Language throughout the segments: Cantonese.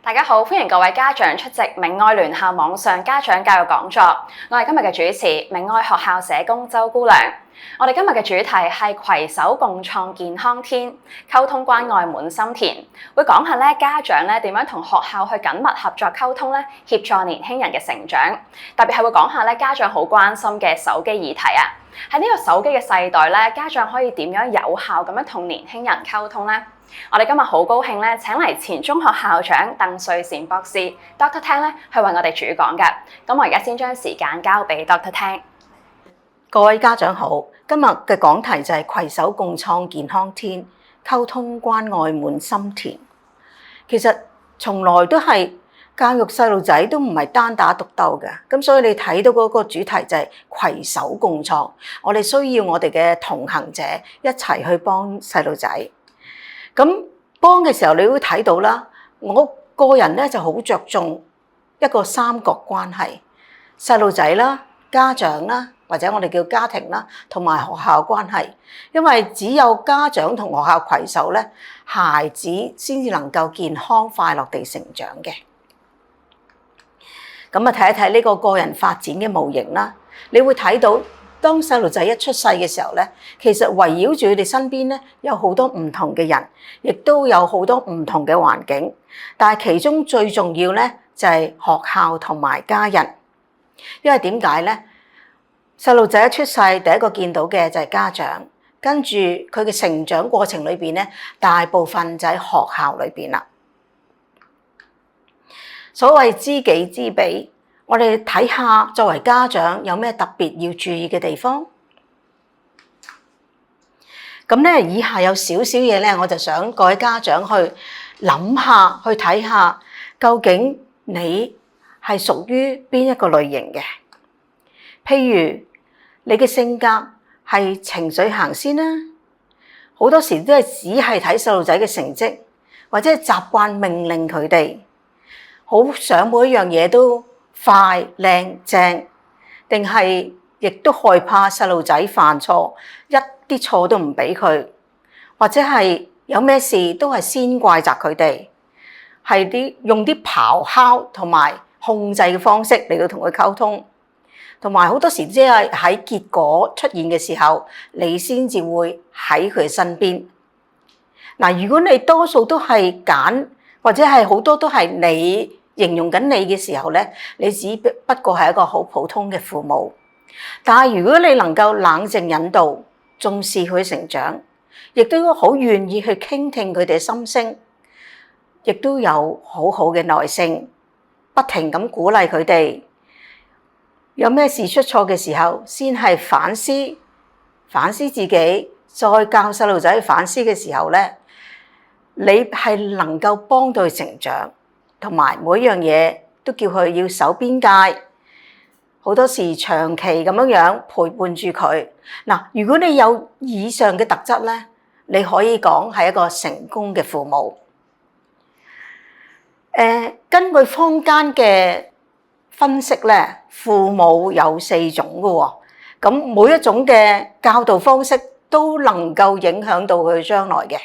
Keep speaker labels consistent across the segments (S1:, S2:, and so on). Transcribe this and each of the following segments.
S1: 大家好，歡迎各位家長出席明愛聯校網上家長教育講座。我係今日嘅主持，明愛學校社工周姑娘。我哋今日嘅主題係攜手共創健康天，溝通關愛滿心田。會講下家長點樣同學校去緊密合作溝通協助年輕人嘅成長。特別係會講下家長好關心嘅手機議題啊。喺呢個手機嘅世代家長可以點樣有效咁樣同年輕人溝通呢？我哋今日好高興請嚟前中學校長鄧瑞善博士 Dr. Tang 去為我哋主講嘅。咁我而家先將時間交俾 Dr. Tang。
S2: 各位家長好，今日嘅講題就係攜手共創健康天，溝通關愛滿心田。其實從來都係教育細路仔都唔係單打獨鬥嘅，咁所以你睇到嗰個主題就係攜手共創。我哋需要我哋嘅同行者一齊去幫細路仔。咁幫嘅時候，你會睇到啦。我個人就好着重一個三角關係，細路仔啦、家長啦，或者我哋叫家庭啦，同埋學校關係。因為只有家長同學校攜手咧，孩子先至能夠健康快樂地成長嘅。咁啊，睇一睇呢個個人發展嘅模型啦，你會睇到。當細路仔一出世嘅時候咧，其實圍繞住佢哋身邊咧，有好多唔同嘅人，亦都有好多唔同嘅環境。但係其中最重要咧，就係學校同埋家人。因為點解咧？細路仔一出世，第一個見到嘅就係家長，跟住佢嘅成長過程裏邊咧，大部分就喺學校裏邊啦。所謂知己知彼。我哋睇下作為家長有咩特別要注意嘅地方。咁咧，以下有少少嘢咧，我就想各位家長去諗下，去睇下究竟你係屬於邊一個類型嘅。譬如你嘅性格係情緒行先啦，好多時都係只係睇細路仔嘅成績，或者係習慣命令佢哋，好想每一樣嘢都快靚正，定係亦都害怕細路仔犯錯，一啲錯都唔俾佢，或者係有咩事都係先怪責佢哋，係用啲咆哮同埋控制嘅方式嚟到同佢溝通，同埋好多時即係喺結果出現嘅時候，你先至會喺佢身邊。嗱，如果你多數都係揀，或者係好多都係你形容緊你嘅時候咧，你只不過係一個好普通嘅父母。但係如果你能夠冷靜引導，重視佢成長，亦都好願意去傾聽佢哋心聲，亦都有好好嘅耐性，不停咁鼓勵佢哋。有咩事出錯嘅時候，先係反思自己，再教細路仔反思嘅時候咧，你係能夠幫到佢成長。同埋每一樣嘢都叫佢要守邊界，好多時長期咁樣陪伴住佢。嗱，如果你有以上嘅特質咧，你可以講係一個成功嘅父母。根據坊間嘅分析咧，父母有4種嘅喎，咁每一種嘅教導方式都能夠影響到佢將來嘅。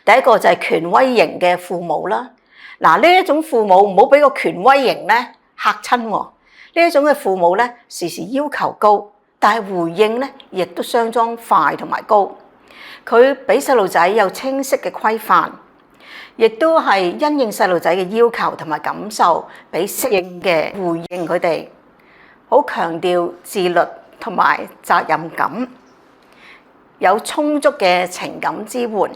S2: 第一個就係權威型嘅父母啦。嗱，呢一種父母唔好俾個權威型咧嚇親喎。呢一種嘅父母咧，時時要求高，但係回應咧亦都相當快同埋高。佢俾細路仔有清晰嘅規範，亦都係因應細路仔嘅要求同埋感受，俾適應嘅回應佢哋。好強調自律同埋責任感，有充足嘅情感支援。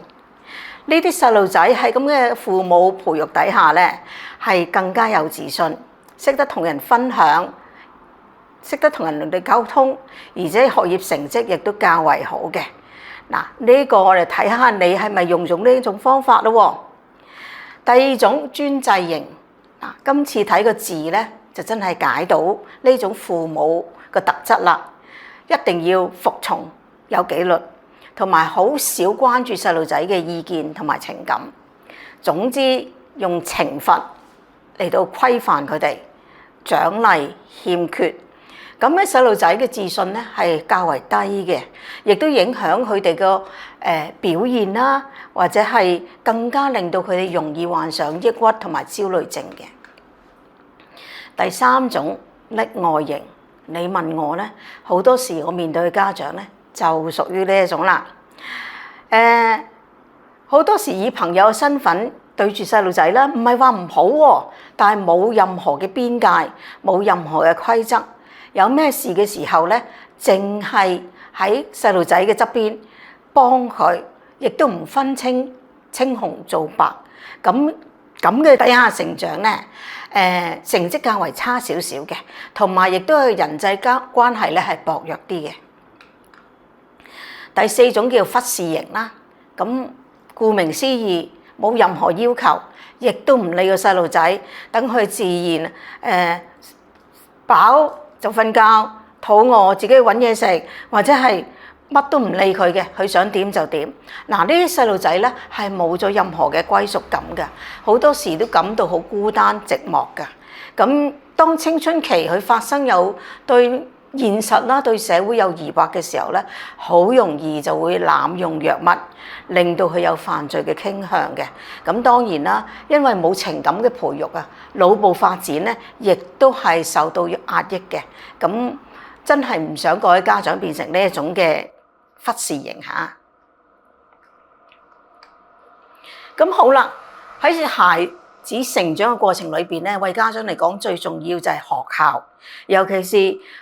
S2: 呢啲細路仔喺咁嘅父母培育底下咧，係更加有自信，識得同人分享，識得同人哋溝通，而且學業成績亦都較為好嘅。嗱，呢個我哋睇下你係咪用呢種方法咯。第二種專制型，嗱，今次睇個字咧，就真係解到呢種父母嘅特質啦。一定要服從，有紀律。同埋好少關注細路仔嘅意見同埋情感，總之用懲罰嚟到規範佢哋，獎勵欠缺，咁咧細路仔嘅自信咧係較為低嘅，亦都影響佢哋個表現啦，或者係更加令到佢哋容易患上抑鬱同埋焦慮症嘅。第三種叻外形，你問我咧，好多時我面對嘅家長咧就屬於呢一種啦。好多時以朋友嘅身份對住細路仔啦，唔係話唔好喎，但係冇任何嘅邊界，冇任何嘅規則。有咩事嘅時候咧，淨係喺細路仔嘅側邊幫佢，亦都唔分青紅皂白。咁嘅底下成長咧，成績較為差少少嘅，同埋亦都係人際關係咧係薄弱啲嘅。第四種叫忽視型啦，咁顧名思義，冇任何要求，亦都唔理個細路仔，等佢自然飽就瞓覺，肚餓自己揾嘢食，或者係乜都唔理佢嘅，佢想點就點。嗱，呢啲細路仔咧係冇咗任何嘅歸屬感嘅，好多時都感到好孤單寂寞嘅。咁當青春期佢發生有對現實啦、對社會有疑惑嘅時候咧，好容易就會濫用藥物，令到佢有犯罪嘅傾向嘅。咁當然啦，因為冇情感嘅培育啊，腦部發展咧，亦都係受到壓抑嘅。咁真係唔想各位家長變成呢一種嘅忽視型嚇。咁好啦，喺孩子成長嘅過程裏邊咧，為家長嚟講最重要就係學校，尤其是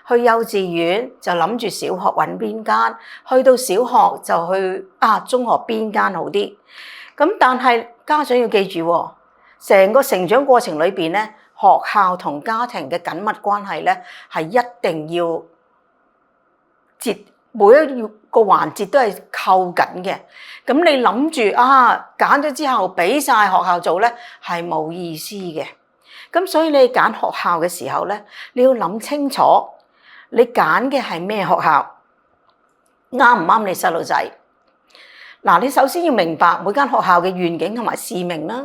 S2: 去幼稚園就諗住小學揾邊間，去到小學就去中學邊間好啲。咁但係家長要記住喎，成個成長過程裏邊咧，學校同家庭嘅緊密關係咧係一定要每一個環節都係扣緊嘅。咁你諗住揀咗之後俾晒學校做咧，係冇意思嘅。咁所以你揀學校嘅時候咧，你要諗清楚，你揀嘅係咩學校，啱唔啱你細路仔？嗱，你首先要明白每間學校嘅願景同埋使命啦，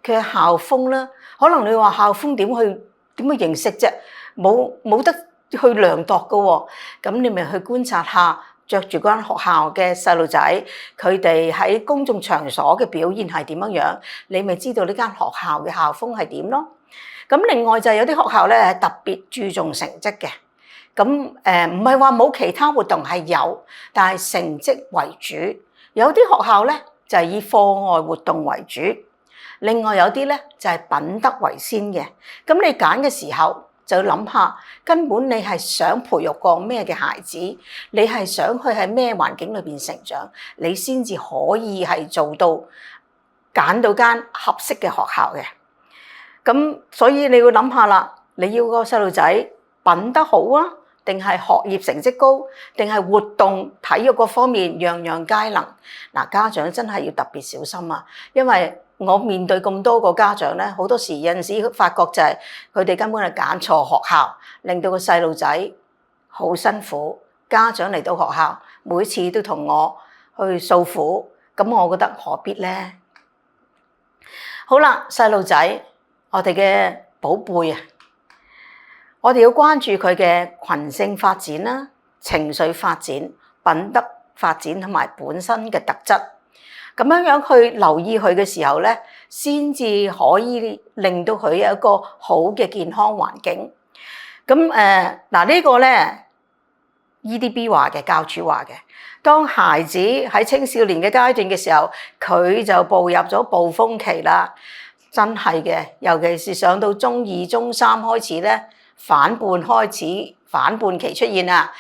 S2: 佢嘅校風啦。可能你話校風點去認識啫？冇得去量度噶喎。咁你咪去觀察下，着住間學校嘅細路仔，佢哋喺公眾場所嘅表現係點樣樣，你咪知道呢間學校嘅校風係點咯。咁另外就係有啲學校咧係特別注重成績嘅。咁唔係話冇其他活動係有，但係成績為主。有啲學校咧就係以課外活動為主，另外有啲咧就係品德為先嘅。咁你揀嘅時候就要諗下，根本你係想培育個咩嘅孩子，你係想佢喺咩環境裏邊成長，你先至可以係做到揀到間合適嘅學校嘅。咁所以你要諗下啦，你要個細路仔品德好啊，定係學業成績高，定係活動體育各方面樣樣皆能？嗱，家長真係要特別小心啊，因為我面對咁多個家長咧，好多時有陣時發覺就係佢哋根本係揀錯學校，令到個細路仔好辛苦。家長嚟到學校，每次都同我去訴苦，咁我覺得何必咧？好啦，細路仔，我哋嘅寶貝啊，我哋要關注佢嘅群性發展啦、情緒發展、品德發展同埋本身嘅特質。咁樣去留意佢嘅時候咧，先至可以令到佢有一個好嘅健康環境。咁呢個咧 EDB 話嘅，教主話嘅，當孩子喺青少年嘅階段嘅時候，佢就步入咗暴風期啦。真係嘅，尤其是上到中二、中三開始咧，反叛期出現啦。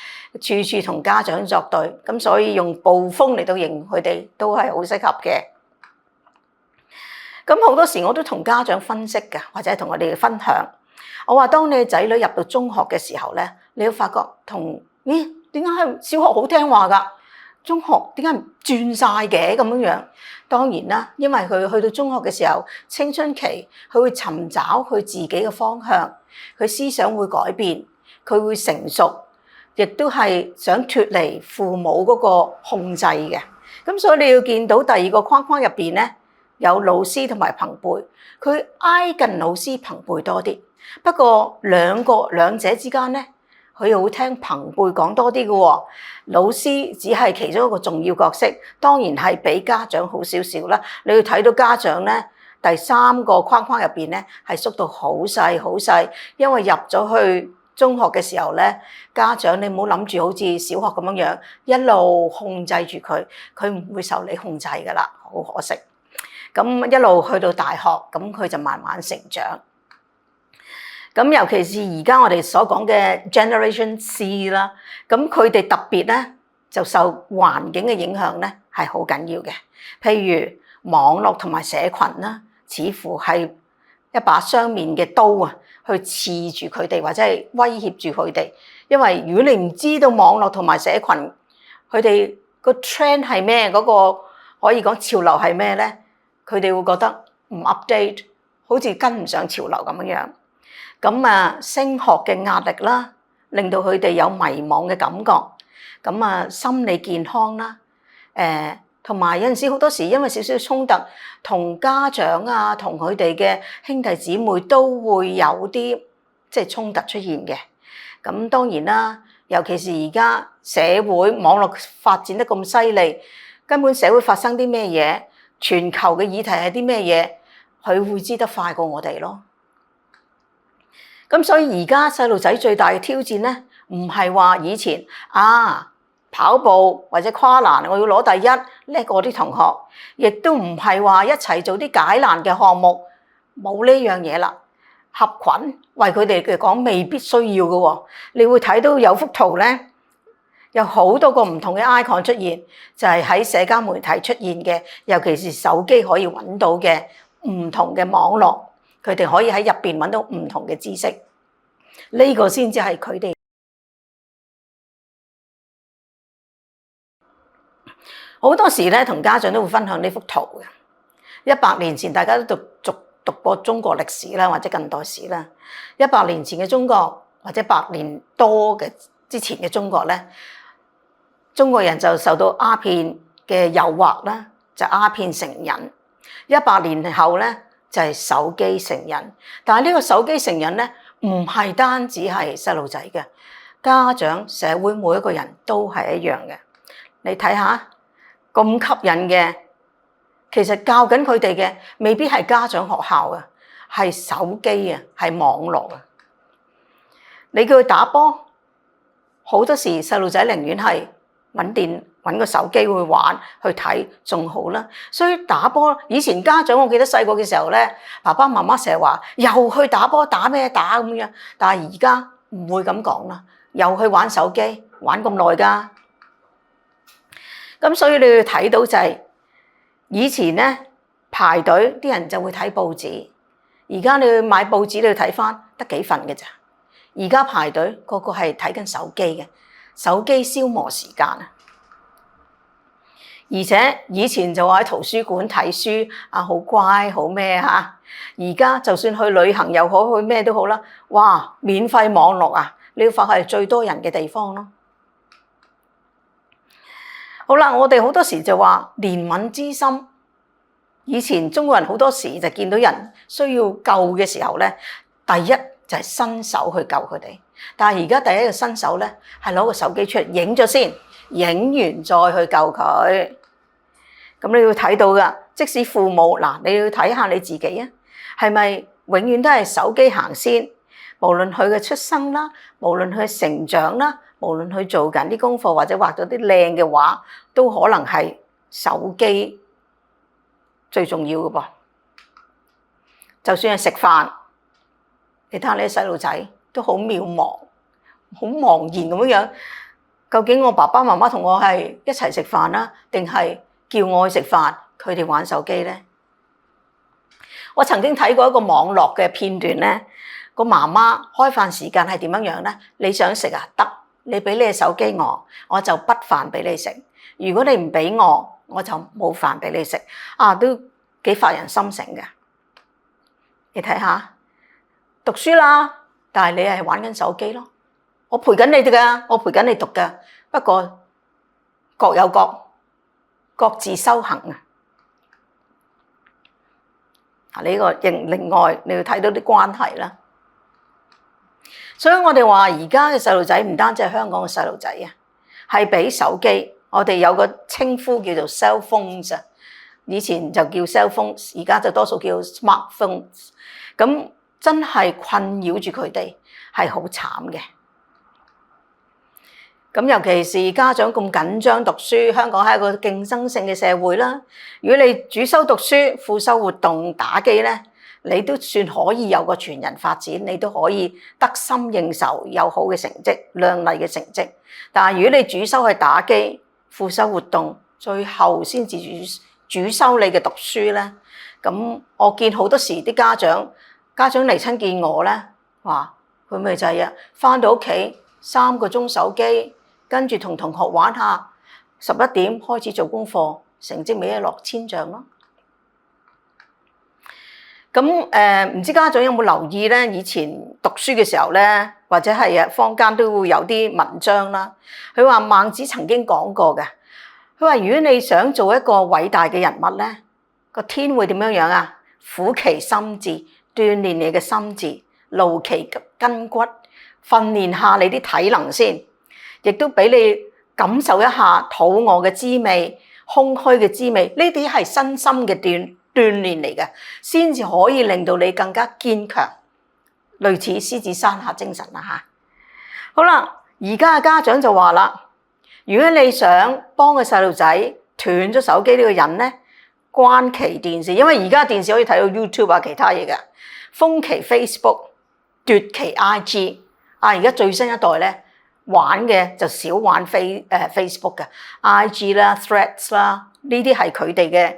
S2: 處處同家長作對，咁所以用暴風嚟到形容佢哋都係好適合嘅。咁好多時我都同家長分析㗎，或者同我哋分享。我話當你嘅仔女入到中學嘅時候咧，你會發覺點解係小學好聽話㗎？中學點解唔轉晒嘅咁樣樣？當然啦，因為佢去到中學嘅時候，青春期佢會尋找佢自己嘅方向，佢思想會改變，佢會成熟。亦都係想脫離父母嗰個控制嘅，咁所以你要見到第二個框框入邊咧，有老師同埋朋輩，佢挨近老師朋輩多啲。不過兩者之間咧，佢又會聽朋輩講多啲嘅喎。老師只係其中一個重要角色，當然係比家長好少少啦。你要睇到家長咧，第3個框框入邊咧係縮到好細好細，因為入咗去中學嘅時候咧，家長你唔好諗住好似小學咁樣一路控制住佢，佢唔會受你控制㗎啦，好可惜。咁一路去到大學，咁佢就慢慢成長。咁尤其是而家我哋所講嘅 Generation C 啦，咁佢哋特別咧就受環境嘅影響咧係好緊要嘅。譬如網絡同埋社群啦，似乎係一把雙面嘅刀啊，去刺住佢哋或者係威脅住佢哋。因為如果你唔知道網絡同埋社群佢哋個 trend 係咩，嗰個可以講潮流係咩咧，佢哋會覺得唔 update， 好似跟唔上潮流咁樣。咁升學嘅壓力啦，令到佢哋有迷惘嘅感覺。咁心理健康啦，同埋有陣時好多時因為少少衝突，同家長啊，同佢哋嘅兄弟姊妹都會有啲即係衝突出現嘅。咁當然啦，尤其是而家社會網絡發展得咁犀利，根本社會發生啲咩嘢，全球嘅議題係啲咩嘢，佢會知得快過我哋咯。咁所以而家細路仔最大嘅挑戰咧，唔係話以前跑步或者跨欄我要攞第一叻過啲同學，亦都唔係話一齊做啲解難嘅項目，冇呢樣嘢啦。合群為佢哋嚟講未必需要嘅喎。你會睇到有幅圖咧，有好多個唔同嘅 icon 出現，就係喺社交媒體出現嘅，尤其是手機可以揾到嘅唔同嘅網絡。佢哋可以喺入邊揾到唔同嘅知識，呢個先至係佢哋。好多時咧，同家長都會分享呢幅圖嘅。100年前大家都讀過中國歷史啦，或者近代史啦。100年前嘅中國，或者100年多嘅之前嘅中國咧，中國人就受到鴉片嘅誘惑啦，就鴉片成癮。100年後咧，就係手機成癮，但係呢個手機成癮咧，唔係單止係細路仔嘅，家長、社會每一個人都係一樣嘅。你睇下咁吸引嘅，其實教緊佢哋嘅未必係家長學校啊，係手機啊，係網絡啊。你叫佢打波，好多時細路仔寧願係揾個手機去玩去睇仲好啦。所以打波，以前家長我記得細個嘅時候咧，爸爸媽媽成日話又去打波，打咩打咁樣，但係而家唔會咁講啦，又去玩手機，玩咁耐㗎。咁所以你要睇到就係以前咧排隊啲人就會睇報紙，而家你去買報紙你要睇返得幾份嘅咋。而家排隊個個係睇緊手機嘅，手機消磨時間啊！而且以前就話喺圖書館睇書好乖好咩嚇，而家就算去旅行又好去咩都好啦，哇！免費網絡啊，你要發係最多人嘅地方咯。好啦，我哋好多時就話憐憫之心，以前中國人好多時就見到人需要救嘅時候咧，第一就係伸手去救佢哋，但係而家第一個伸手咧係攞個手機出嚟影咗先，影完再去救佢。咁你要睇到噶，即使父母嗱，你要睇下你自己啊，係咪永遠都係手機行先？無論佢嘅出生啦，無論佢成長啦，無論佢做緊啲功課或者畫咗啲靚嘅畫，都可能係手機最重要嘅噃。就算係食飯，你睇下你啲細路仔都好渺茫，好茫然咁樣。究竟我爸爸媽媽同我係一齊食飯啦，定係叫我去食飯，佢哋玩手機咧？我曾經睇過一個網絡嘅片段咧，個媽媽開飯時間係點樣咧？你想食啊？得，你俾你嘅手機我就畢飯俾你食。如果你唔俾我就冇飯俾你食。都幾發人心醒嘅。你睇下，讀書啦，但係你係玩緊手機咯。我陪緊你哋㗎，我陪緊你讀㗎。不過各有各自修行啊！呢個另外你要睇到啲關係啦。所以我哋話而家嘅細路仔唔單止係香港嘅細路仔啊，係俾手機，我哋有個稱呼叫做 cell phones 啊，以前就叫 cell phones， 而家就多數叫 smartphones。咁真係困擾住佢哋，係好慘嘅。咁尤其是家長咁緊張讀書，香港係一個競爭性嘅社會啦。如果你主修讀書，副修活動打機咧，你都算可以有個全人發展，你都可以得心應手，有好嘅成績、亮麗嘅成績。但係如果你主修係打機，副修活動，最後先至主修你嘅讀書咧，咁我見好多時啲家長嚟親見我咧，話佢咪就係返到屋企3個鐘手機。跟住同同學玩下，11點開始做功課，成績咪一落千丈咯。咁唔知家長有冇留意咧？以前讀書嘅時候咧，或者係坊間都會有啲文章啦。佢話孟子曾經講過嘅，佢話如果你想做一個偉大嘅人物咧，個天會點樣啊？苦其心志，鍛鍊你嘅心智，勞其筋骨，訓練下你啲體能先。亦都俾你感受一下肚餓嘅滋味、空虛嘅滋味，呢啲係身心嘅鍛鍊嚟嘅，先至可以令到你更加堅強，類似獅子山下精神啦嚇。好啦，而家嘅家長就話啦，如果你想幫個細路仔斷咗手機呢個人咧，關其電視，因為而家電視可以睇到 YouTube 啊其他嘢嘅，封其 Facebook， 奪其 IG。而家最新一代咧，玩嘅就少玩Facebook 嘅 IG 啦、Threads 啦，呢啲係佢哋嘅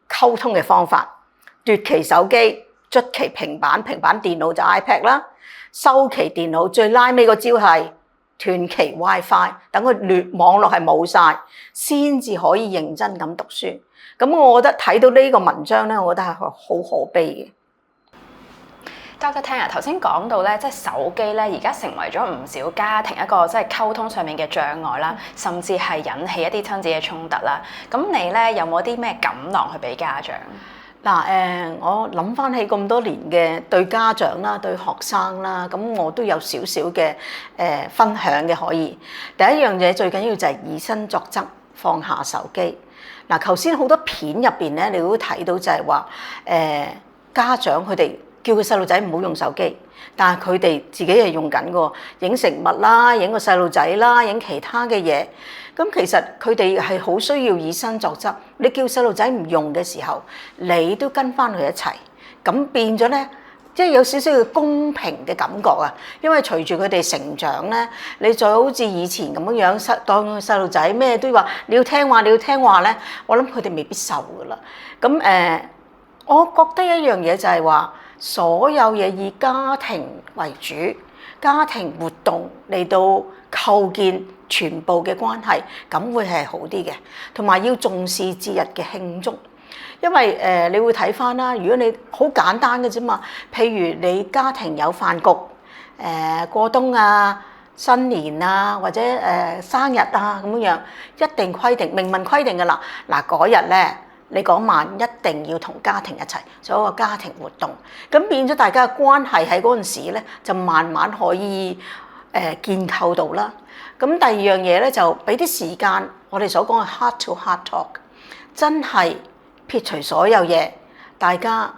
S2: 溝通嘅方法。奪其手機，捽其平板電腦就 iPad 啦，收其電腦，最拉尾個招係斷其 WiFi， 等佢網絡係冇晒，先至可以認真咁讀書。咁我覺得睇到呢個文章咧，我覺得係好可悲嘅。
S1: Dr. Tang 啊，頭先講到咧，即係手機咧，而家成為咗唔少家庭一個即係溝通上面嘅障礙啦，甚至係引起一啲親子嘅衝突啦。咁你咧有冇啲咩錦囊去俾家長？
S2: 嗱，我諗翻起咁多年嘅對家長啦、對學生啦，咁我都有少少嘅分享嘅可以。第一樣嘢最緊要就係以身作則，放下手機。嗱，頭先好多片入邊咧，你會睇到就係話家長佢哋叫個細路仔唔好用手機，但係佢哋自己係用緊嘅，影食物啦，影個細路仔啦，影其他嘅嘢。咁其實佢哋係好需要以身作則。你叫細路仔唔用嘅時候，你都跟翻佢一齊，咁變咗咧，即係有少少嘅公平嘅感覺啊。因為隨住佢哋成長咧，你再好似以前咁樣樣，當個細路仔咩都話你要聽話，你要聽話咧，我諗佢哋未必受噶啦。咁我覺得一樣嘢就係話，所有嘢以家庭為主，家庭活動嚟到構建全部嘅關係，咁會係好啲嘅。同埋要重視節日嘅慶祝，因為你會睇翻啦。如果你好簡單嘅啫嘛，譬如你家庭有飯局，過冬啊、新年啊或者生日啊咁樣，一定規定明文規定㗎啦。嗱，嗰日咧，你嗰晚一定要同家庭一齊做一個家庭活動，咁變咗大家嘅關係喺嗰陣時咧，就慢慢可以建構到啦。咁第二樣嘢咧，就俾啲時間我哋所講嘅 heart to heart talk， 真係撇除所有嘢，大家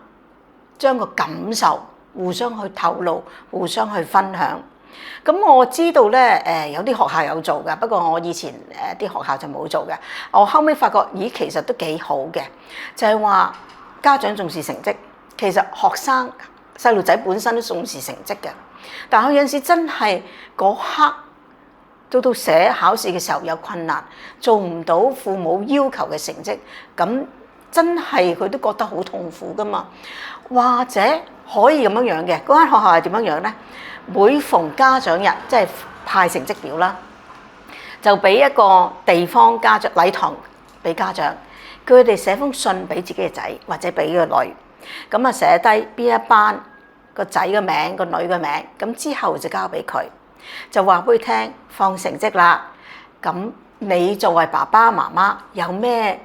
S2: 將個感受互相去透露，互相去分享。咁我知道咧，有啲學校有做㗎，不過我以前啲學校就冇做嘅。我後尾發覺，咦，其實都幾好嘅，就係話家長重視成績，其實學生細路仔本身都重視成績嘅，但係有陣時真係嗰刻到寫考試嘅時候有困難，做唔到父母要求嘅成績，咁真係佢都覺得好痛苦㗎嘛。或者可以咁樣樣嘅，嗰間學校係點樣樣咧？每逢家長日，即係派成績表啦，就俾一個地方家長禮堂俾家長，叫佢哋寫封信俾自己嘅仔或者俾個女，咁啊寫低邊一班個仔嘅名、個女嘅名，咁之後就交俾佢，就話俾佢聽放成績啦。咁你作為爸爸媽媽有咩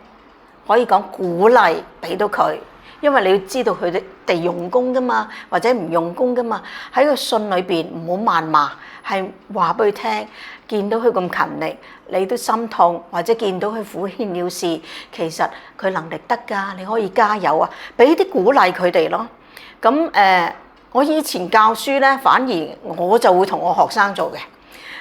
S2: 可以講鼓勵俾到佢？因為你要知道佢哋用功噶嘛，或者唔用功噶嘛。喺個信裏邊唔好謾罵，係話俾佢聽。見到佢咁勤力，你都心痛，或者見到佢苦獻了事，其實佢能力得㗎，你可以加油啊！俾啲鼓勵佢哋咯。咁我以前教書咧，反而我就會同我學生做嘅。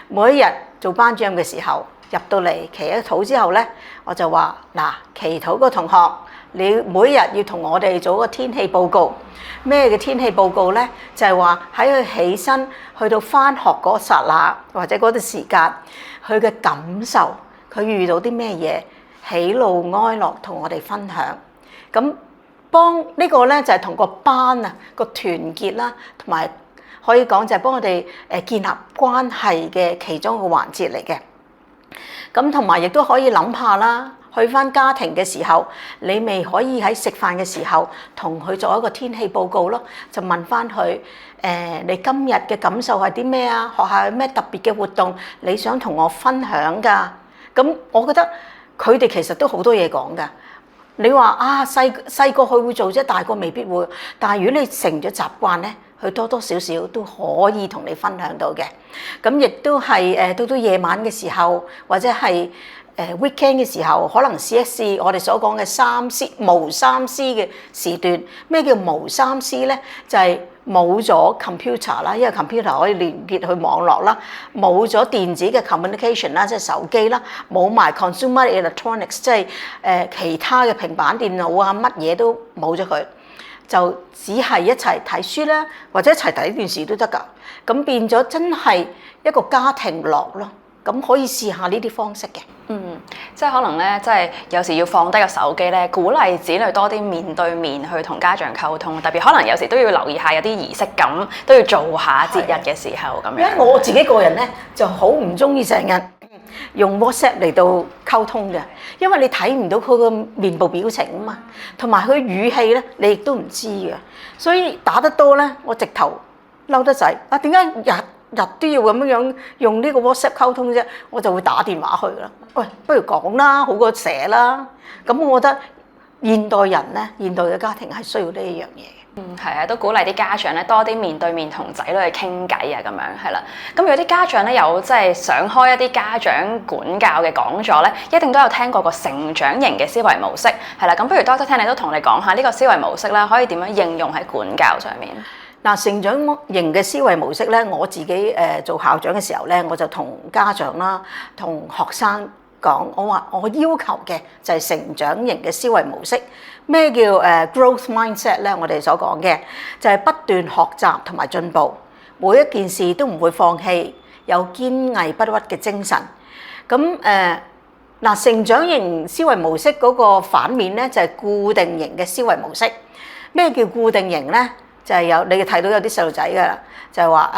S2: 每一日做班主任嘅時候，入到嚟祈咗禱之後咧，我就話嗱，祈禱個同學，你每一日要同我哋做個天氣報告。咩嘅天氣報告咧？就係話喺佢起身去到返學嗰剎那，或者嗰段時間，佢嘅感受，佢遇到啲咩嘢，喜怒哀樂，同我哋分享。咁幫呢個咧就係同個班啊個團結啦，同埋可以講就係幫我哋建立關係嘅其中一個環節嚟嘅。咁同埋亦都可以諗下啦。去返家庭嘅時候，你咪可以喺食飯嘅時候同佢做一個天氣報告咯，就問返佢你今日嘅感受係啲咩啊？學校有咩特別嘅活動你想同我分享㗎？咁我覺得佢哋其實都好多嘢講㗎。你話啊細個佢會做啫，大個未必會。但係如果你成咗習慣咧，佢多多少少都可以同你分享到嘅。咁亦都係到夜晚嘅時候，或者係weekend 嘅時候，可能試一試我哋所講嘅無三 C 嘅時段。咩叫無三 C 咧？就係冇咗 computer 啦，因為 computer 可以連結去網絡啦，冇咗電子嘅 communication 啦，即係手機啦，冇埋 consumer electronics，即係其他嘅平板電腦啊，乜嘢都冇咗佢，就只係一齊睇書啦，或者一齊睇電視都得㗎。咁變咗真係一個家庭樂咯。咁可以試下呢啲方式嘅。
S1: 即係可能咧，即係有時要放低個手機咧，鼓勵子女多啲面對面去同家長溝通，特別可能有時都要留意下有啲儀式感，都要做下節日嘅時候咁樣。
S2: 因為我自己個人咧就好唔中意成日用 WhatsApp 嚟到溝通嘅，因為你睇唔到佢個面部表情啊嘛，同埋佢語氣咧你亦都唔知嘅，所以打得多咧，我直頭嬲得滯啊！點解日都要咁樣用呢個 WhatsApp 溝通啫？我就會打電話去啦。喂，不如講啦，好過寫啦。咁我覺得現代人咧，現代嘅家庭係需要呢一樣嘢嘅。
S1: 係啊，都鼓勵啲家長咧多啲面對面同仔女去傾偈啊，咁樣係啦。咁如果啲家長咧有即係想開一啲家長管教嘅講座咧，一定都有聽過個成長型嘅思維模式係啦。咁不如多聽你都同我哋講下呢個思維模式啦，可以點樣應用喺管教上面？
S2: 嗱，成長型嘅思維模式咧，我自己做校長嘅時候咧，我就同家長啦、同學生講，我話我要求嘅就係成長型嘅思維模式。咩叫growth mindset 咧？我哋所講嘅就係不斷學習同埋進步，每一件事都唔會放棄，有堅毅不屈嘅精神。咁成長型思維模式嗰個反面咧，就係固定型嘅思維模式。咩叫固定型咧？就係你哋睇到有啲細路仔㗎啦，就係話，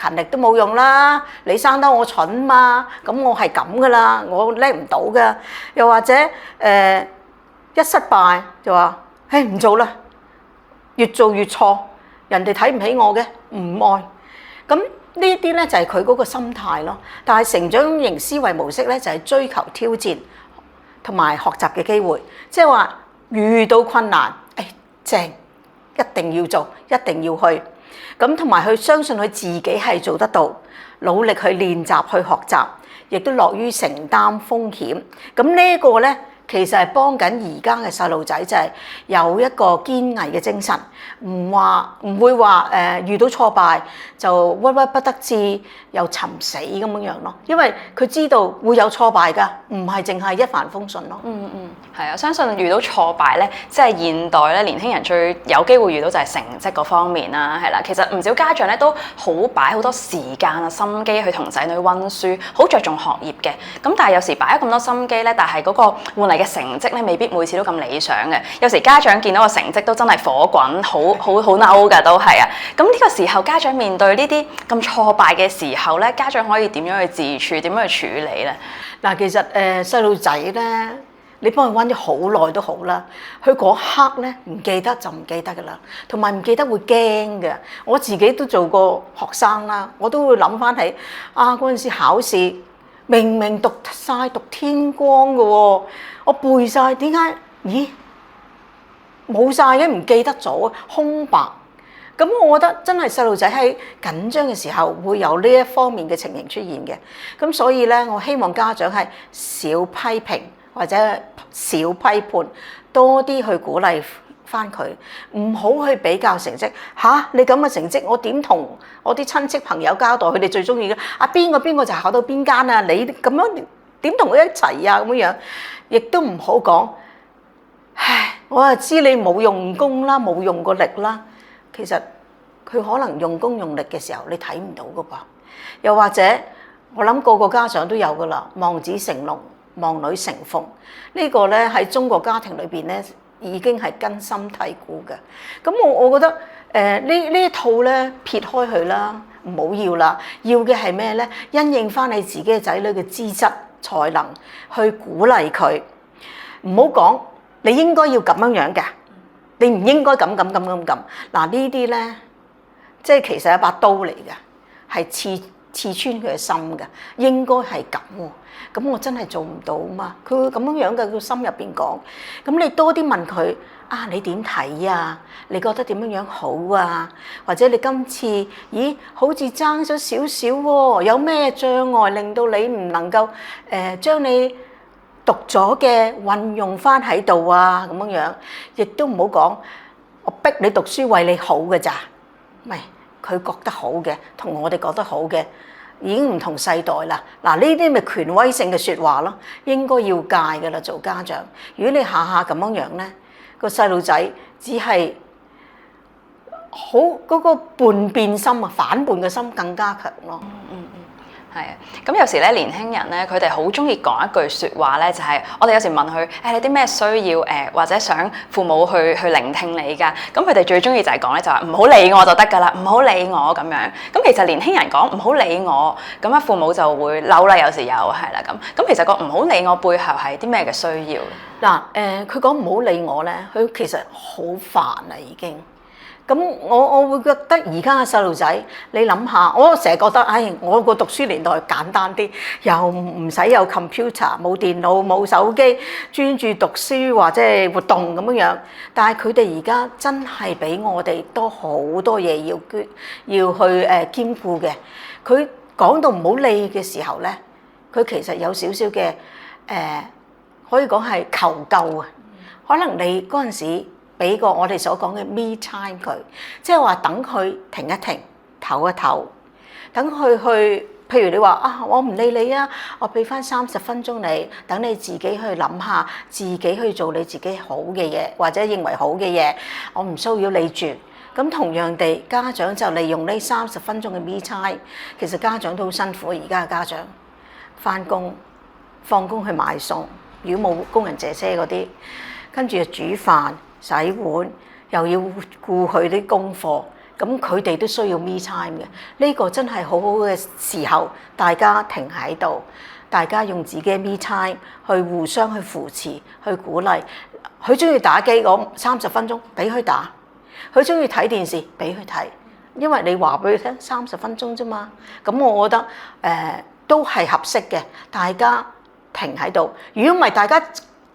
S2: 勤力都冇用啦，你生得我蠢嘛，咁我係咁㗎啦，我叻唔到㗎。又或者一失敗就話，唔做啦，越做越錯，人哋睇唔起我嘅，唔愛。咁呢啲咧就係佢嗰個心態咯。但係成長型思維模式咧就係追求挑戰同埋學習嘅機會，即係話遇到困難，正。一定要做，一定要去。咁同埋佢相信佢自己係做得到，努力去練習去學習，亦都樂於承擔風險。咁呢個咧，其實係幫緊而家嘅細路仔，就係有一個堅毅嘅精神，唔會話遇到挫敗就鬱鬱不得志又尋死咁樣咯。因為佢知道會有挫敗㗎，唔係淨係一帆風順咯。
S1: 係啊，相信遇到挫敗咧，即係現代咧年輕人最有機會遇到就係成績嗰方面啦，係啦。其實唔少家長咧都好擺好多時間啊心機去同仔女溫書，好着重學業嘅。咁但係有時擺咗咁多心機咧，但係嗰個換嚟嘅成績咧未必每次都咁理想嘅。有時家長見到個成績都真係火滾，好嬲㗎都係啊。咁呢個時候家長面對呢啲咁挫敗嘅時候咧，家長可以點樣去自處，點樣去處理咧？
S2: 嗱，其實細路仔咧。你幫佢溫咗好耐都好啦，佢嗰刻咧唔記得就唔記得噶啦，同埋唔記得會驚嘅。我自己都做過學生啦，我都會諗翻起嗰陣時考試，明明讀天光嘅喎，我背晒，點解？咦，冇晒嘅，唔記得咗，空白。咁我覺得真係細路仔喺緊張嘅時候會有呢一方面嘅情形出現嘅。咁所以咧，我希望家長係少批評或者少批判，多啲去鼓勵翻佢，唔好去比較成績。你咁嘅成績，我點同我啲親戚朋友交代？佢哋最中意嘅邊個就考到邊間啊？你咁樣點同佢一齊啊？咁樣亦都唔好講。唉，我就知你冇用功啦，冇用過力啦。其實佢可能用功用力嘅時候，你睇唔到噶噃。又或者我諗個個家長都有噶啦，望子成龍，望女成鳳。呢個咧喺中國家庭裏邊咧已經係根深蒂固嘅。咁我覺得呢一套咧撇開佢啦，唔好要啦。要嘅係咩咧？因應翻你自己嘅仔女嘅資質才能，去鼓勵佢。唔好講你應該要咁樣嘅。你唔應該咁。嗱呢啲咧，即係其實係一把刀嚟嘅，係刺穿佢嘅心嘅。應該係咁喎，咁我真係做唔到嘛。佢會咁樣嘅，佢心入邊講。咁你多啲問佢你點睇啊？你覺得點樣好啊？或者你今次好似爭咗少少喎，有咩障礙令到你唔能夠將你讀咗嘅運用翻喺度啊，咁樣，亦都唔好講我逼你讀書為你好嘅咋，唔係佢覺得好嘅，同我哋覺得好嘅已經唔同世代啦。嗱，呢啲咪權威性嘅説話咯，應該要戒噶啦。做家長，如果你下下咁樣咧，個細路仔只係好嗰個叛變心啊，反叛嘅心更加強咯。
S1: 係啊，咁有時咧年輕人咧，佢哋好中意講一句説話咧，就係我哋有時問佢你啲咩需要或者想父母去聆聽你㗎。咁佢哋最中意就係講咧，就話唔好理我就得㗎啦，唔好理我咁樣。咁其實年輕人講唔好理我，咁啊父母就會嬲啦，有時又係啦咁。咁其實個唔好理我背後係啲咩嘅需要？
S2: 嗱佢講唔好理我咧，佢其實好煩啦已經。咁我會覺得而家嘅細路仔，你諗下，我成日覺得，我個讀書年代簡單啲，又唔使有 computer， 冇電腦，冇手機，專注讀書或者係活動咁樣。但係佢哋而家真係比我哋多好多嘢要去兼顧嘅。佢講到唔好理嘅時候咧，佢其實有少少嘅可以講係求救啊。可能你嗰陣時，俾個我哋所講嘅 me time 佢，即係話等佢停一停，唞一唞，等佢去。譬如你話我唔理你啊，我俾翻30分鐘你，等你自己去諗下，自己去做你自己好嘅嘢，或者認為好嘅嘢，我唔騷擾你住。咁同樣地，家長就利用呢30分鐘嘅 me time。其實家長都好辛苦，而家嘅家長翻工、放工去買餸，如果冇工人姐姐嗰啲，跟住就煮飯、洗碗，又要顧佢啲功課，咁佢哋都需要 me time 嘅。呢個真係好好嘅時候，大家停喺度，大家用自己嘅 me time 去互相去扶持、去鼓勵。佢中意打機嗰30分鐘，俾佢打；佢中意睇電視，俾佢睇。因為你話俾佢聽30分鐘啫嘛，咁我覺得都係合適嘅。大家停喺度，如果唔係大家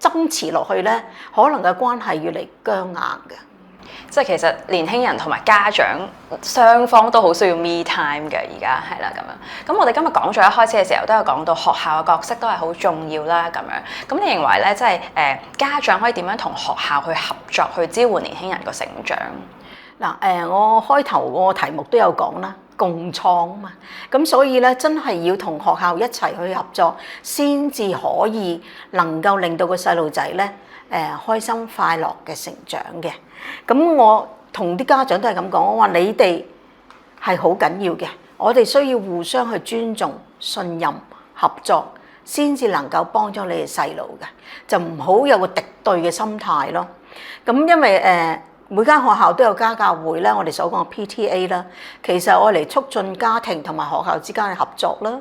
S2: 爭持落去咧，可能嘅關係越嚟僵硬嘅。
S1: 即係其實年輕人同埋家長雙方都好需要 me time 嘅，而家係啦咁樣。咁我哋今日講咗一開始嘅時候都有講到學校嘅角色都係好重要啦咁樣。咁你認為咧，即係家長可以點樣同學校去合作，去支援年輕人個成長？
S2: 嗱我開頭個題目都有講啦，共創啊嘛。咁所以咧，真係要同學校一齊去合作，先至可以能夠令到個細路仔咧開心快樂嘅成長嘅。咁我同啲家長都係咁講，我話你哋係好緊要嘅，我哋需要互相去尊重、信任、合作，先至能夠幫咗你哋細路嘅，就唔好有個敵對嘅心態咯。咁因為每間學校都有家教會啦，我哋所講嘅 PTA 啦，其實我嚟促進家庭同埋學校之間嘅合作啦，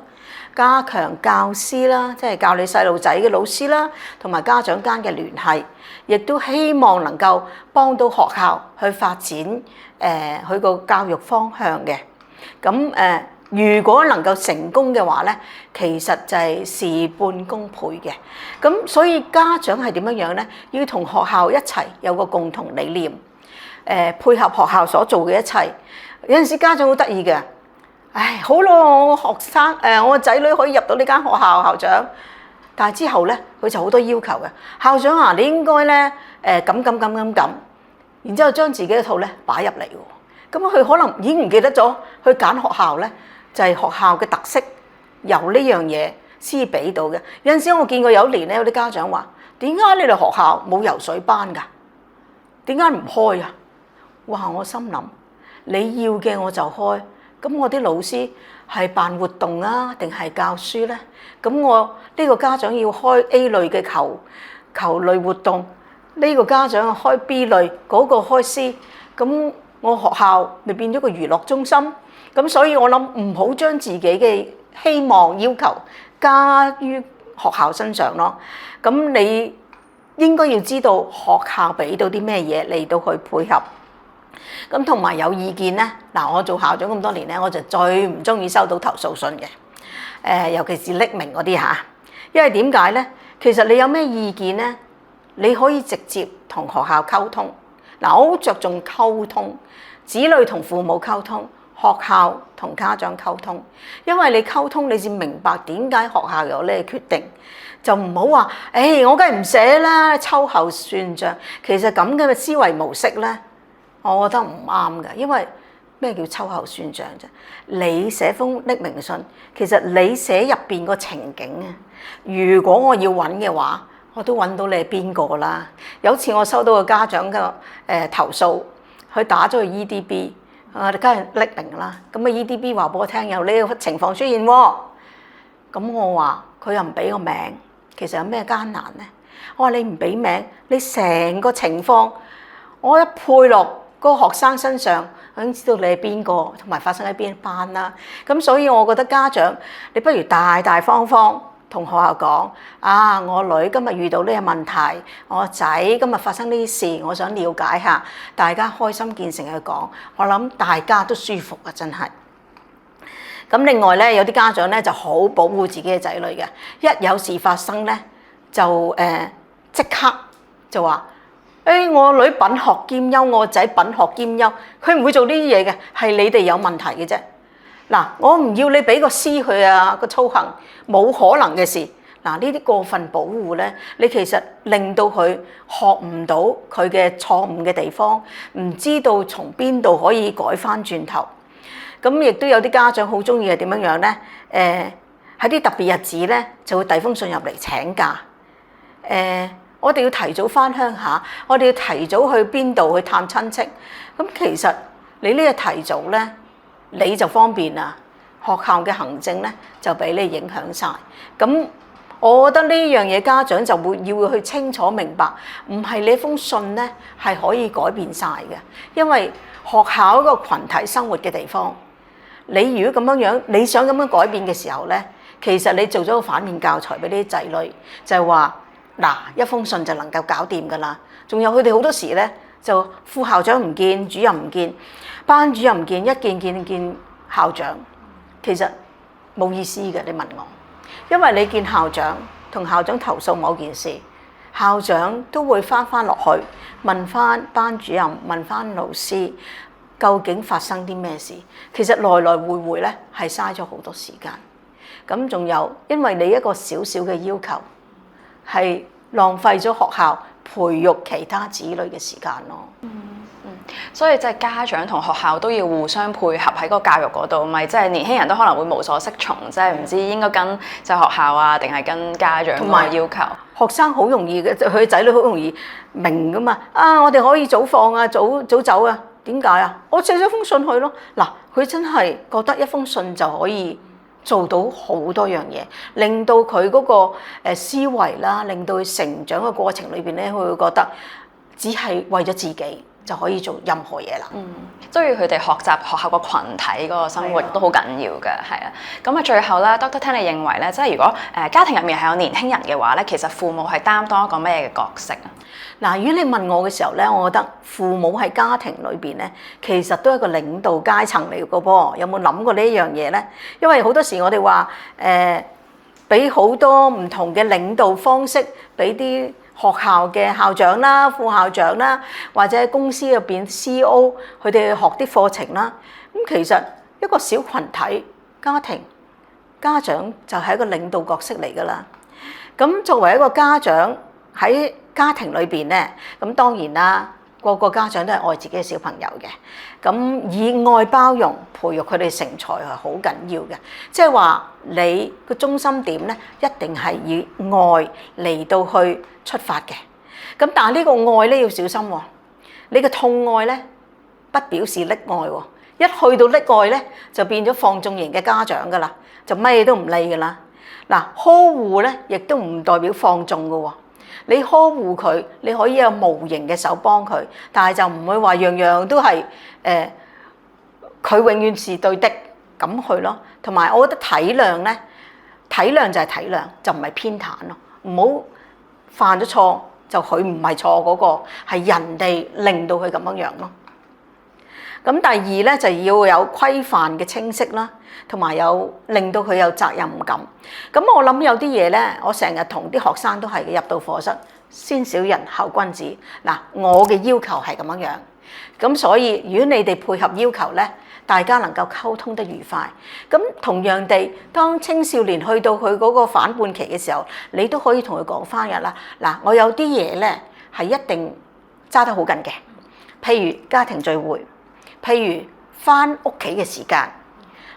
S2: 加強教師啦，即係教你細路仔嘅老師啦，同埋家長間嘅聯繫，亦都希望能夠幫到學校去發展佢個教育方向嘅。咁如果能夠成功嘅話咧，其實就係事半功倍嘅。咁所以家長係點樣樣咧？要同學校一齊有個共同理念，配合學校所做嘅一切。有陣時家長好得意嘅，唉，好咯，我學生我個仔女可以入到呢間學校，校長。但係之後咧，佢就好多要求嘅。校長啊，你應該咧咁，然之後將自己一套咧擺入嚟喎。咁佢可能已經唔記得咗去揀學校咧，就係學校嘅特色，由呢樣嘢先俾到嘅。有陣時我見過有一年咧，有啲家長話：點解你哋學校冇游水班㗎？點解唔開啊？哇！我心諗你要嘅我就開，咁我啲老師係辦活動啊，定係教書咧？咁我呢個家長要開 A 類嘅球類活動，呢個家長開 B 類，嗰個開 C， 咁我學校咪變咗個娛樂中心。咁所以我諗唔好將自己嘅希望要求加於學校身上咯。咁你應該要知道學校俾到啲咩嘢嚟到去配合。咁同埋有意見咧，嗱，我做校長咁多年咧，我就最唔中意收到投訴信嘅，尤其是匿名嗰啲嚇，因為點解咧？其實你有咩意見咧，你可以直接同學校溝通。嗱，我好着重溝通，子女同父母溝通，學校同家長溝通，因為你溝通，你先明白點解學校有呢個決定，就唔好話，我梗係唔寫啦，秋後算賬。其實咁嘅思維模式咧，我覺得唔啱嘅，因為咩叫秋後算賬啫？你寫封匿名信，其實你寫入邊個情景啊，如果我要揾嘅話，我都揾到你係邊個啦。有次我收到個家長嘅投訴，佢打咗去 EDB， 我哋梗係匿名啦。咁啊 EDB 話俾我聽有呢個情況出現喎，咁我話佢又唔俾個名，其實有咩艱難咧？我話你唔俾名，你成個情況我一配落個學生身上，我已經知道你係邊個，同埋發生喺邊班啦。咁所以我覺得家長，你不如大大方方同學校講，啊，我女今日遇到呢個問題，我仔今日發生呢啲事，我想了解下，大家開心見誠去講，我諗大家都舒服啊，真係。咁另外咧，有啲家長咧就好保護自己嘅仔女嘅，一有事發生咧就即刻就話。我女品學兼優，我仔品學兼優，佢唔會做呢啲嘢嘅，係你哋有問題嘅啫。嗱，我唔要你俾個 C 佢啊，個操行冇可能嘅事。嗱，呢啲過分保護咧，你其實令到佢學唔到佢嘅錯誤嘅地方，唔知道從邊度可以改翻轉頭。咁亦都有啲家長好中意係點樣樣咧？喺啲特別日子咧，就會遞封信入嚟請假。我哋要提早翻鄉下，我哋要提早去邊度去探親戚。咁其實你呢個提早咧，你就方便啦。學校嘅行政咧就俾你影響晒。咁我覺得呢樣嘢家長就會要去清楚明白，唔係你封信咧係可以改變晒嘅。因為學校一個群體生活嘅地方，你如果咁樣樣，你想咁樣改變嘅時候咧，其實你做咗個反面教材俾啲仔女，就係話。嗱，一封信就能夠搞掂㗎啦。仲有佢哋好多時咧，就副校長唔見，主任唔見，班主任唔見，一見校長，其實冇意思嘅。你問我，因為你見校長同校長投訴某件事，校長都會翻落去問翻班主任，問翻老師，究竟發生啲咩事？其實來來回回咧係嘥咗好多時間。咁仲有，因為你一個小小嘅要求。係浪費咗學校培育其他子女嘅時間咯。
S1: 所以即係家長同學校都要互相配合喺個教育嗰度，咪即係年輕人都可能會無所適從，即係唔知應該跟就學校啊，定係跟家長嘅要求。
S2: 學生好容易嘅，佢仔女好容易明㗎嘛。啊，我哋可以早放啊，早走啊。點解啊？我寫咗封信去咯。嗱，佢真係覺得一封信就可以。做到好多樣嘢，令到佢嗰個思維啦，令到佢成長嘅過程裏邊咧，佢會覺得只係為咗自己就可以做任何嘢啦。
S1: 都要佢哋學習學校個群體嗰個生活都好緊要嘅，係啊。咁啊，最後咧，Doctor Tan，你認為咧，即係如果家庭入面係有年輕人嘅話咧，其實父母係擔當一個咩嘅角色啊？
S2: 嗱，如果你問我嘅時候咧，我覺得父母喺家庭裏邊咧，其實都係一個領導階層嚟嘅噃。有冇諗過呢一樣嘢咧？因為好多時我哋話俾好多唔同嘅領導方式，俾啲學校嘅校長啦、副校長啦，或者公司入邊 CEO 佢哋去學啲課程啦。咁其實一個小群體家庭家長就係一個領導角色嚟㗎啦。咁作為一個家長喺家庭裏邊咧，咁當然啦，個個家長都係愛自己嘅小朋友嘅。咁以愛包容，培育佢哋成才係好緊要嘅。即係話你個中心點咧，一定係以愛嚟到去出發嘅。咁但係呢個愛咧要小心喎。你嘅痛愛咧，不表示溺愛喎。一去到溺愛咧，就變咗放縱型嘅家長㗎啦，就乜嘢都唔理㗎啦。嗱，呵護咧，亦都唔代表放縱㗎喎。你呵護佢，你可以有無形嘅手幫佢，但係就唔會話樣樣都係佢永遠是對的咁去咯。同埋我覺得體諒咧，體諒就係體諒，就唔係偏袒咯。唔好犯咗錯就佢唔係錯嗰個，係人哋令到佢咁樣樣咯。咁第二咧就要有規範嘅清晰啦，同埋有令到佢有責任感。咁我諗有啲嘢咧，我成日同啲學生都係入到課室，先小人後君子。嗱，我嘅要求係咁樣樣。咁所以如果你哋配合要求咧，大家能夠溝通得愉快。咁同樣地，當青少年去到佢嗰個反叛期嘅時候，你都可以同佢講翻嘅啦。嗱，我有啲嘢咧係一定揸得好緊嘅，譬如家庭聚會。譬如翻屋企嘅時間，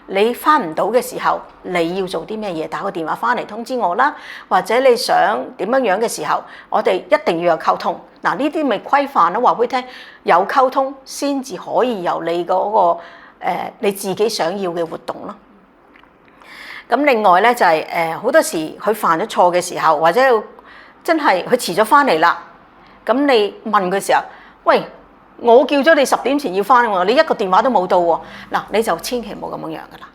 S2: 你翻唔到嘅時候，你要做啲咩嘢？打個電話翻嚟通知我啦，或者你想點樣樣嘅時候，我哋一定要有溝通。嗱，呢啲咪規範咯，話俾你聽，有溝通先至可以有你嗰個你自己想要嘅活動咯。咁另外咧就係好多時佢犯咗錯嘅時候，或者真係佢遲咗翻嚟啦，咁你問佢時候，喂，我叫咗你10點前要翻喎，你一個電話都冇到喎。嗱，你就千祈唔好咁樣樣噶啦。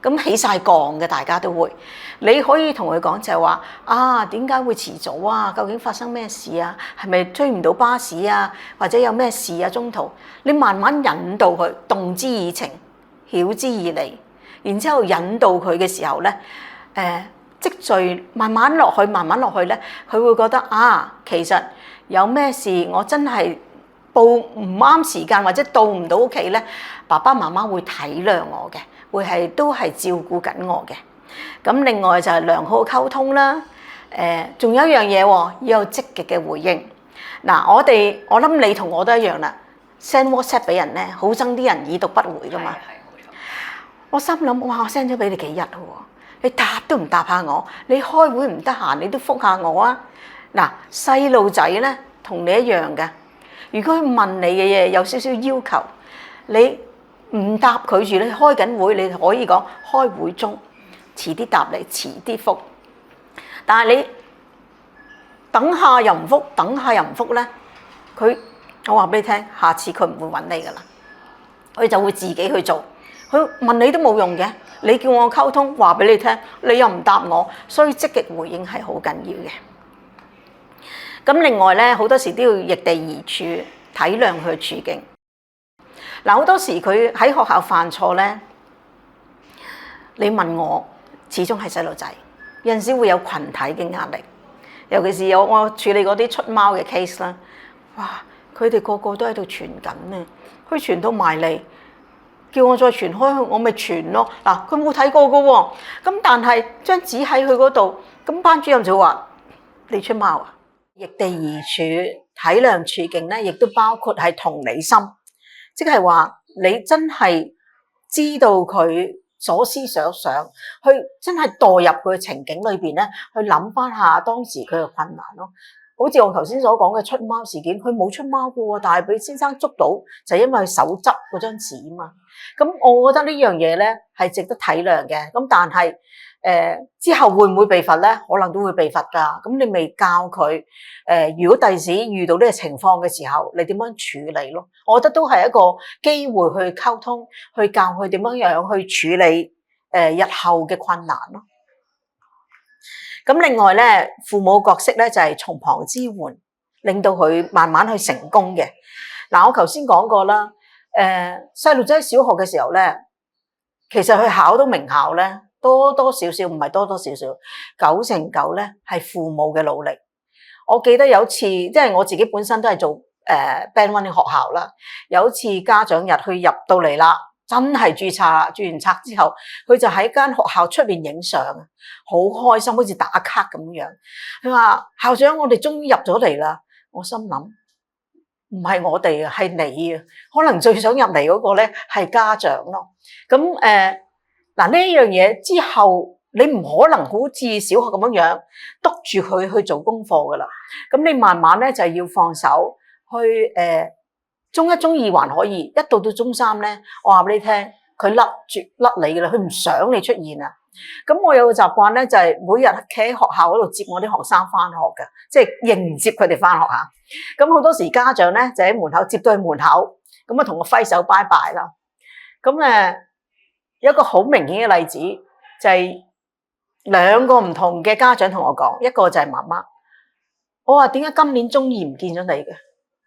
S2: 咁起晒槓嘅，大家都會。你可以同佢講就係話啊，點解會遲早啊？究竟發生咩事啊？係咪追唔到巴士啊？或者有咩事啊？中途你慢慢引導佢，動之以情，曉之以理，然之後引導佢嘅時候咧，積聚慢慢落去，慢慢落去咧，佢會覺得啊，其實有咩事我真係報唔啱時間或者到唔到屋企咧，爸爸媽媽會體諒我嘅，會都係照顧緊我嘅。咁另外就係良好嘅溝通啦。仲有一樣嘢喎，要有積極嘅回應。嗱，我諗你同我都一樣啦。send WhatsApp 俾人咧，好憎啲人已讀不回噶嘛。係，冇錯。我心諗，哇！我 send 咗俾你幾日喎，你答都唔答下我，你開會唔得閒，你都覆下我啊。嗱，細路仔咧同你一樣嘅。如果佢問你嘅嘢有少少要求，你唔答佢住，你開緊會，你可以講開會中，遲啲答你，遲啲覆。但係你等下又唔覆，等下又唔覆咧，我話俾你聽，下次佢唔會揾你噶啦，佢就會自己去做。佢問你都冇用嘅，你叫我溝通，話俾你聽，你又唔答我，所以積極回應係好緊要嘅。咁另外咧，好多時都要易地而處，體諒佢處境。嗱，好多時佢喺學校犯錯咧，你問我，始終係細路仔，有陣時會有群體嘅壓力。尤其是我處理嗰啲出貓嘅 case 啦，哇！佢哋個個都喺度傳緊啊，佢傳到埋嚟，叫我再傳開去，我咪傳咯。嗱，佢冇睇過噶喎，咁但係張紙喺佢嗰度，咁班主任就話：你出貓啊！易地而處，體諒處境咧，亦都包括係同理心，即係話你真係知道佢所思所想，去真係墮入佢嘅情景裏邊咧，去諗翻下當時佢嘅困難咯。好似我頭先所講嘅出貓事件，佢冇出貓嘅喎，但係俾先生捉到，就因為佢手執嗰張紙啊嘛。咁我覺得呢樣嘢咧係值得體諒嘅。咁但係之後會唔會被罰咧？可能都會被罰㗎。咁你未教佢如果第時遇到呢個情況嘅時候，你點樣處理咯？我覺得都係一個機會去溝通，去教佢點樣樣去處理日後嘅困難咯。咁另外咧，父母角色咧就係從旁支援，令到佢慢慢去成功嘅。嗱，我頭先講過啦，細路仔小學嘅時候咧，其實佢考到名校咧，多多少少唔係多多少少，9成9咧係父母嘅努力。我記得有次，即係我自己本身都係做Band 1嘅學校啦，有次家長日去入到嚟啦，真係註冊啦，註完冊之後，佢就喺間學校出面影相，好開心，好似打卡咁樣。佢話校長，我哋終於入咗嚟啦。我心諗唔係我哋啊，係你啊，可能最想入嚟嗰個咧係家長咯。咁嗱呢樣嘢之後，你唔可能好似小學咁樣督住佢去做功課噶啦。咁你慢慢咧就係要放手去中一、中二還可以，一到中3咧，我話俾你聽，佢甩你噶啦，佢唔想你出現啊。咁我有個習慣咧，就係每日企喺學校嗰度接我啲學生翻學嘅，即係迎接佢哋翻學嚇。咁好多時家長咧就喺門口接到去門口，咁啊同我揮手拜拜啦。咁有一個好明顯嘅例子，就係兩個唔同嘅家長同我講，一個就係媽媽，我話點解今年中二唔見咗你嘅？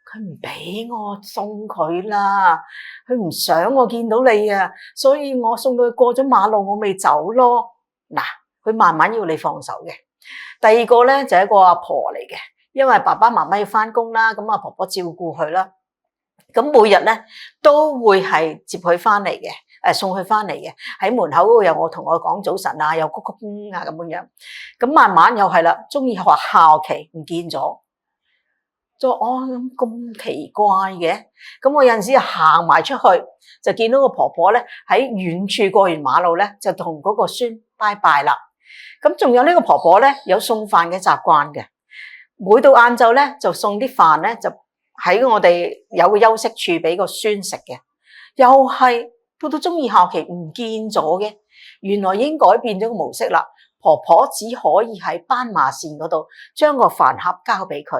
S2: 佢唔俾我送佢啦，佢唔想我見到你啊，所以我送到佢過咗馬路，我未走咯。嗱，佢慢慢要你放手嘅。第二個咧就係一個阿婆嚟嘅，因為爸爸媽媽要翻工啦，咁阿婆婆照顧佢啦，咁每日咧都會係接佢翻嚟嘅，送佢翻嚟嘅，喺門口嗰度有我同我講早晨啊，有鞠躬啊咁樣，咁慢慢又係啦，中意學校期唔見咗。就咁奇怪嘅，咁我有陣時行埋出去就見到個婆婆咧喺遠處過完馬路咧就同嗰個孫拜拜啦。咁仲有呢個婆婆咧有送飯嘅習慣嘅，每到晏晝咧就送啲飯咧就喺我哋有個休息處俾個孫食嘅，又係到中二校期唔見咗嘅，原來已經改變咗個模式啦。婆婆只可以喺斑馬線嗰度將個飯盒交俾佢。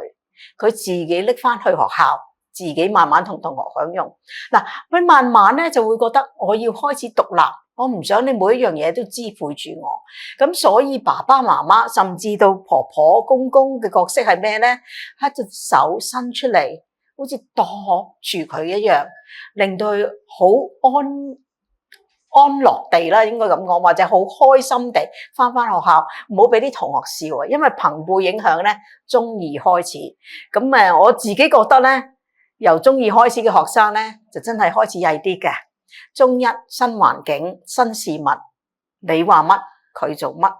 S2: 佢自己拎翻去學校，自己慢慢同同學享用。嗱，佢慢慢咧就會覺得我要開始獨立，我唔想你每一樣嘢都支配住我。咁所以爸爸媽媽甚至到婆婆公公嘅角色係咩咧？一隻手伸出嚟，好似托住佢一樣，令到佢好安樂地啦，應該咁講，或者好開心地翻學校，唔好俾啲同學笑啊，因為朋輩影響咧，中二開始，咁我自己覺得咧，由中二開始嘅學生咧，就真係開始曳啲嘅。中一新環境、新事物，你話乜佢做乜，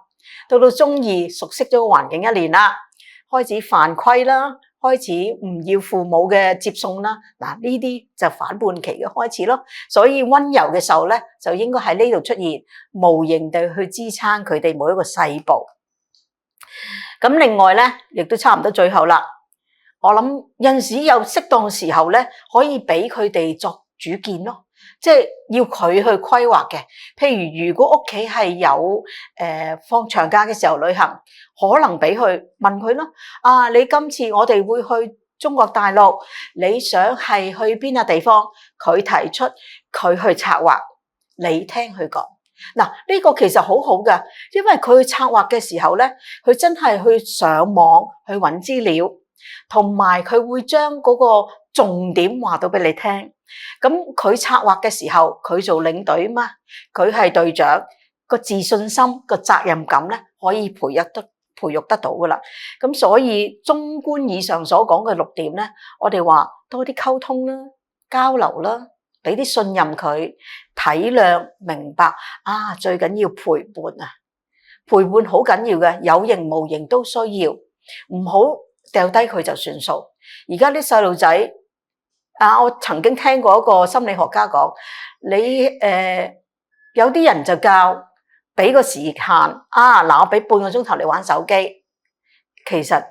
S2: 到中二熟悉咗個環境1年啦，開始犯規啦。開始唔要父母嘅接送啦，嗱呢啲就反叛期嘅開始咯。所以溫柔嘅時候咧，就應該喺呢度出現，無形地去支撐佢哋每一個細步。咁另外咧，亦都差唔多最後啦。我諗有陣時有適當嘅時候咧，可以俾佢哋作主見咯，即係要佢去規劃嘅。譬如果屋企係有放長假嘅時候旅行，可能俾佢問佢咯。啊，你今次我哋會去中國大陸，你想係去邊個地方？佢提出，佢去策劃，你聽佢講。嗱，呢個其實好好噶，因為佢去策劃嘅時候咧，佢真係去上網去揾資料，同埋佢會將嗰個重點話到俾你聽。咁佢策劃嘅時候，佢做領隊嘛，佢係隊長，個自信心、個責任感咧，可以培育得到噶啦。咁所以綜觀以上所講嘅6點咧，我哋話多啲溝通啦、交流啦，俾啲信任佢、體諒、明白啊，最緊要陪伴啊，陪伴好緊要嘅，有形無形都需要，唔好掉低佢就算數。而家啲細路仔我曾經聽過一個心理學家講，你有啲人就教俾個時限嗱，我俾半個鐘頭你玩手機，其實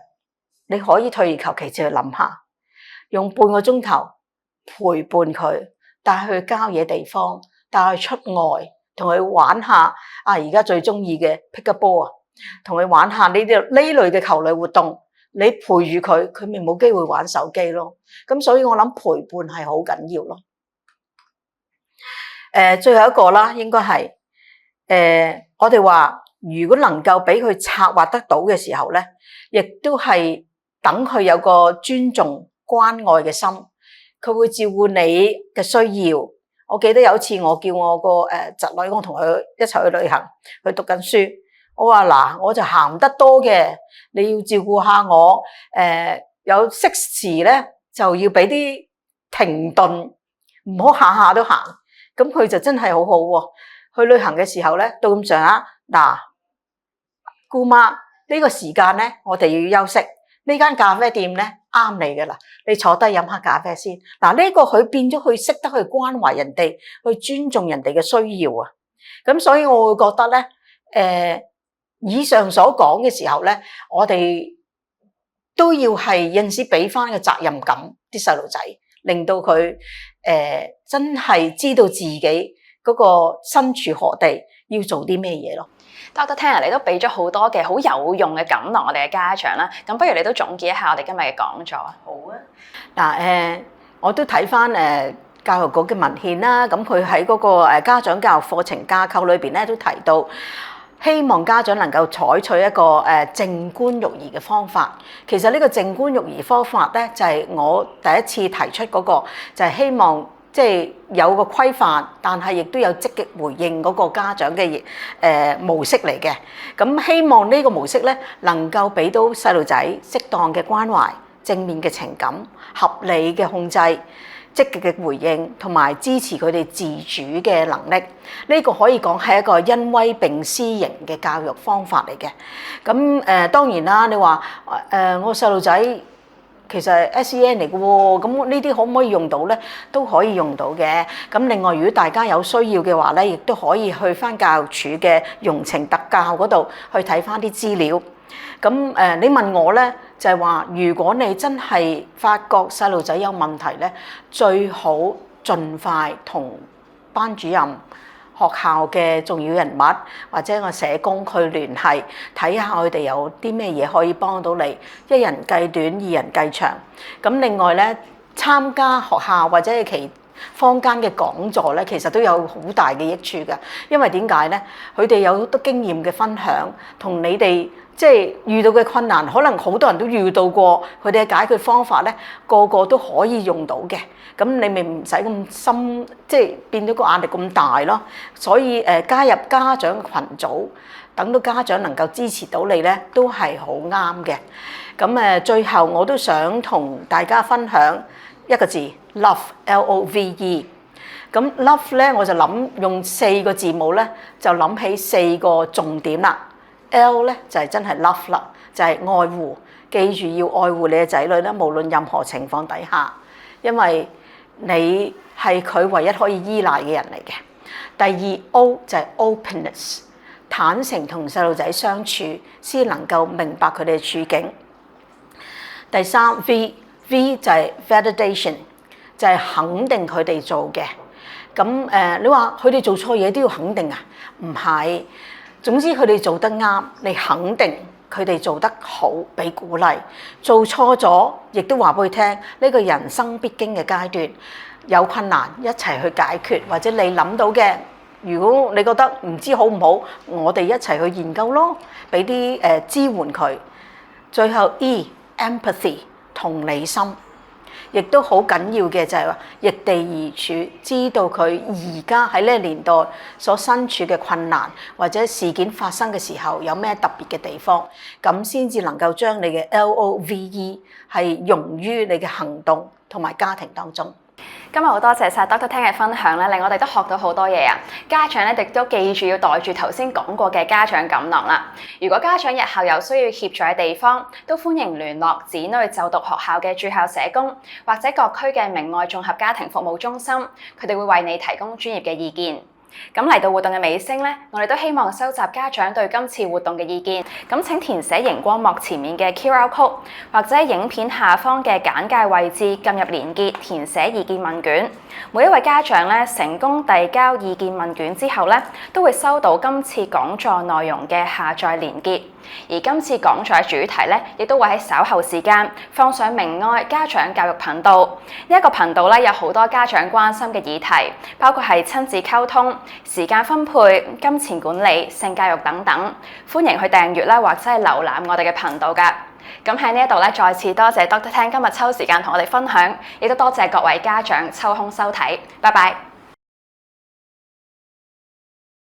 S2: 你可以退而求其次去諗下，用半個鐘頭陪伴佢，帶佢去郊野地方，帶佢出外，同佢玩下而家最中意嘅 pick up ball 同佢玩下呢類嘅球類活動。你陪住佢，佢咪冇機會玩手機咯。咁所以我諗陪伴係好緊要咯。最後一個啦，應該係我哋話，如果能夠俾佢策劃得到嘅時候咧，亦都係等佢有個尊重關愛嘅心，佢會照顧你嘅需要。我記得有一次我叫我個侄女，我同佢一齊去旅行，去讀緊書。我話嗱，我就行得多嘅，你要照顧下我。有適時咧就要俾啲停頓，唔好下下都行。咁佢就真係好好喎。去旅行嘅時候咧，到咁上下嗱，姑媽呢個時間咧，我哋要休息。呢間咖啡店咧啱你嘅啦，你坐低飲下咖啡先。嗱，呢個佢變咗佢識得去關懷人哋，去尊重人哋嘅需要啊。咁所以我會覺得咧，以上所講嘅時候咧，我哋都要係有陣時俾翻個責任感啲細路仔，令到佢真係知道自己嗰個身處何地，要做啲咩嘢咯。
S1: Dr. Tanner，你都俾咗好多嘅好有用嘅錦囊我哋嘅家長啦，咁不如你都總結一下我哋今日嘅講座啊。
S2: 好啊，嗱我都睇翻教育局嘅文獻啦，咁佢喺嗰個家長教育課程架構裏邊咧都提到，希望家長能夠採取一個靜觀育兒嘅方法。其實呢個靜觀育兒方法咧，就係我第一次提出嗰個，就係希望即係有個規範，但係亦都有積極回應嗰個家長嘅模式嚟嘅。咁希望呢個模式咧，能夠俾到細路仔適當嘅關懷、正面嘅情感、合理嘅控制、積極嘅回應同埋支持佢哋自主嘅能力。呢個可以講係一個恩威並施型嘅教育方法嚟嘅。咁當然啦，你話我細路仔其實係 SEN 嚟嘅喎，咁呢啲可唔可以用到咧？都可以用到嘅。咁另外，如果大家有需要嘅話咧，亦都可以去翻教育署嘅融情特教嗰度去睇翻啲資料。咁你問我咧，就係話，如果你真係發覺細路仔有問題咧，最好盡快同班主任、學校嘅重要人物或者個社工去聯繫，睇下佢哋有啲咩嘢可以幫到你。一人計短，二人計長。咁另外咧，參加學校或者係其坊間嘅講座咧，其實都有好大嘅益處㗎。因為點解咧？佢哋有好多經驗嘅分享，同你哋即係遇到嘅困難，可能好多人都遇到過，佢哋嘅解決方法咧，個個都可以用到嘅。咁你咪唔使咁深，即係變咗個壓力咁大咯。所以加入家長群組，等到家長能夠支持到你咧，都係好啱嘅。咁最後我都想同大家分享一個字 love，L-O-V-E。咁 love 咧，我就諗用4個字母咧，就諗起4個重點啦。L 咧就係真係 love 啦，就係愛護，記住要愛護你嘅仔女啦，無論任何情況底下，因為你係佢唯一可以依賴嘅人嚟嘅。第二 O 就係 openness， 坦誠同細路仔相處，先能夠明白佢哋嘅處境。第三 V 就係 validation， 就係肯定佢哋做嘅。咁你話佢哋做錯嘢都要肯定啊？唔係，總之佢哋做得啱，你肯定佢哋做得好，俾鼓勵。做錯咗，亦都話俾佢聽，呢個人生必經嘅階段，有困難一齊去解決，或者你諗到嘅，如果你覺得唔知好唔好，我哋一齊去研究咯，俾啲支援佢。最後 empathy 同理心，亦都好緊要嘅就係話易地而處，知道佢而家喺呢個年代所身處嘅困難，或者事件發生嘅時候有咩特別嘅地方，咁先至能夠將你嘅 LOVE 係融於你嘅行動同埋家庭當中。
S1: 今日好多謝晒 Dr. Tan 嘅分享咧，令我哋都學到好多嘢啊！家長咧亦都記住要袋住頭先講過嘅家長錦囊啦。如果家長日後有需要協助嘅地方，都歡迎聯絡子女就讀學校嘅駐校社工，或者各區嘅明愛綜合家庭服務中心，佢哋會為你提供專業嘅意見。咁嚟到活動嘅尾聲咧，我哋都希望收集家長對今次活動嘅意見。咁請填寫熒光幕前面嘅 QR code， 或者影片下方嘅簡介位置撳入連結，填寫意見問卷。每一位家長咧成功遞交意見問卷之後咧，都會收到今次講座內容嘅下載連結。而今次講座嘅主題咧，亦都會喺稍後時間放上明愛家長教育頻道。呢一個頻道咧有好多家長關心嘅議題，包括係親子溝通、時間分配、金錢管理、性教育等等。歡迎去訂閱啦，或者係瀏覽我哋嘅頻道㗎。咁喺呢一度咧，再次多謝 Dr. Tan 今日抽時間同我哋分享，亦都多謝各位家長抽空收睇，拜拜。